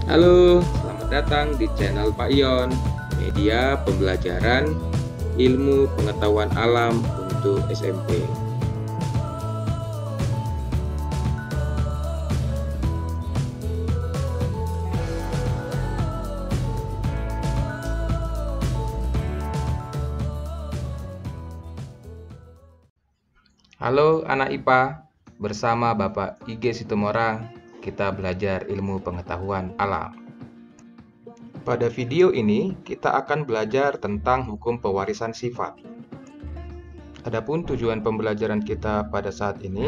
Halo, selamat datang di channel Pak Ion, media pembelajaran ilmu pengetahuan alam untuk SMP. Halo anak IPA, bersama Bapak IG Situmorang, kita belajar ilmu pengetahuan alam. Pada video ini, kita akan belajar tentang hukum pewarisan sifat. Adapun tujuan pembelajaran kita pada saat ini,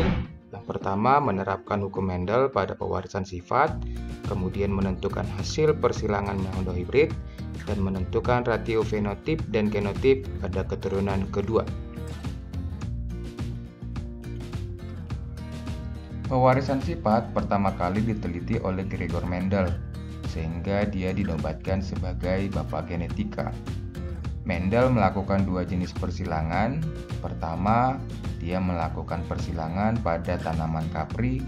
yang pertama menerapkan hukum Mendel pada pewarisan sifat, kemudian menentukan hasil persilangan monohibrid, dan menentukan ratio fenotip dan genotip pada keturunan kedua. Pewarisan sifat pertama kali diteliti oleh Gregor Mendel, sehingga dia dinobatkan sebagai bapak genetika. Mendel melakukan dua jenis persilangan. Pertama, dia melakukan persilangan pada tanaman kapri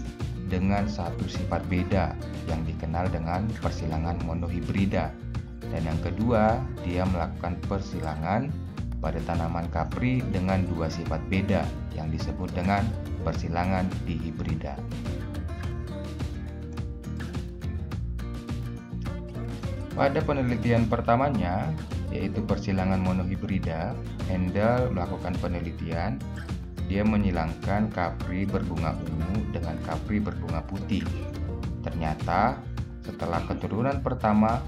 dengan satu sifat beda yang dikenal dengan persilangan monohibrida. Dan yang kedua, dia melakukan persilangan pada tanaman kapri dengan dua sifat beda yang disebut dengan persilangan dihibrida. Pada penelitian pertamanya, yaitu persilangan monohibrida, Mendel melakukan penelitian. Dia menyilangkan kapri berbunga ungu dengan kapri berbunga putih. Ternyata, setelah keturunan pertama,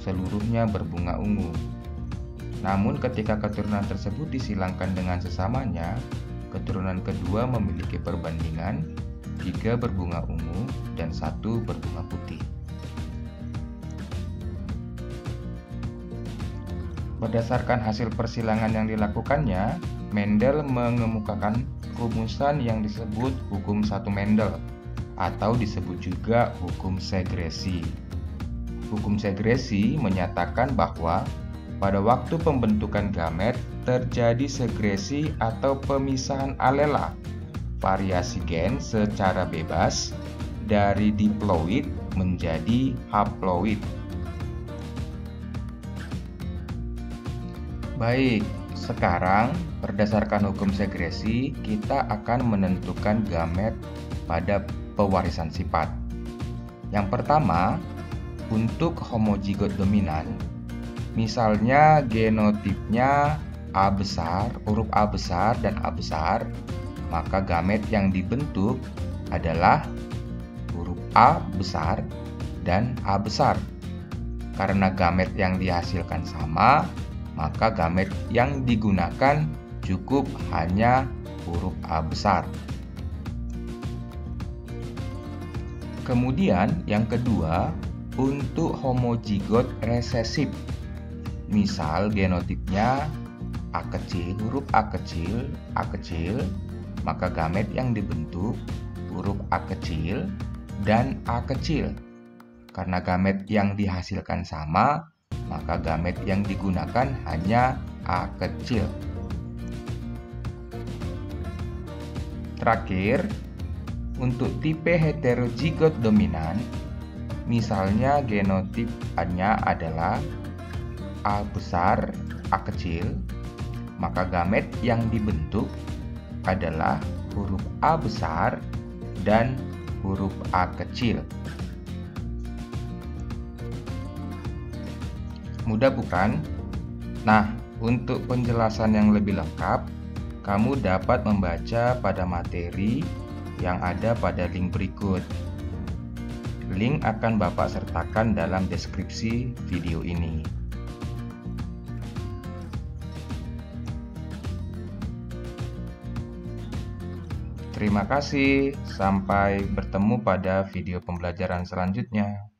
seluruhnya berbunga ungu. Namun ketika keturunan tersebut disilangkan dengan sesamanya, keturunan kedua memiliki perbandingan 3 berbunga ungu dan 1 berbunga putih. Berdasarkan hasil persilangan yang dilakukannya, Mendel mengemukakan rumusan yang disebut hukum satu Mendel atau disebut juga hukum segresi. Hukum segresi menyatakan bahwa pada waktu pembentukan gamet terjadi segresi atau pemisahan alela, variasi gen secara bebas dari diploid menjadi haploid. Baik, sekarang berdasarkan hukum segresi kita akan menentukan gamet pada pewarisan sifat. Yang pertama, untuk homozigot dominan, misalnya genotipnya A besar, huruf A besar dan A besar, maka gamet yang dibentuk adalah huruf A besar dan A besar. Karena gamet yang dihasilkan sama, maka gamet yang digunakan cukup hanya huruf A besar. Kemudian yang kedua, untuk homozigot resesif, misal genotipnya A kecil, huruf A kecil, maka gamet yang dibentuk huruf A kecil dan A kecil. Karena gamet yang dihasilkan sama, maka gamet yang digunakan hanya A kecil. Terakhir, untuk tipe heterozigot dominan, misalnya genotipnya adalah A besar, A kecil, maka gamet yang dibentuk adalah huruf A besar dan huruf A kecil. Mudah bukan? Nah, untuk penjelasan yang lebih lengkap, kamu dapat membaca pada materi yang ada pada link berikut. Link akan Bapak sertakan dalam deskripsi video ini. Terima kasih, sampai bertemu pada video pembelajaran selanjutnya.